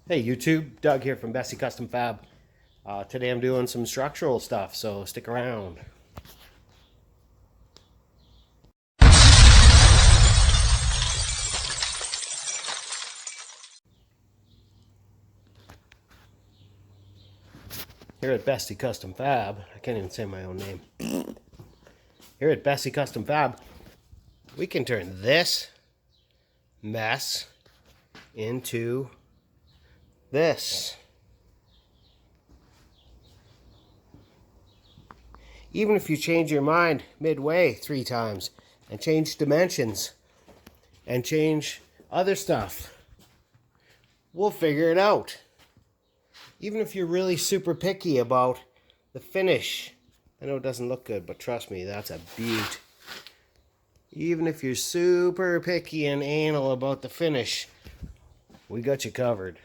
Hey YouTube, Doug here from Besse Custom Fab. Today I'm doing some structural stuff, so stick around. Here at Besse Custom Fab, I can't even say my own name. Here at Besse Custom Fab, we can turn this mess into this. Even if you change your mind midway 3 times and change dimensions and change other stuff, we'll figure it out. Even if you're really super picky about the finish, I know it doesn't look good, but trust me, that's a beaut. Even if you're super picky and anal about the finish, we got you covered.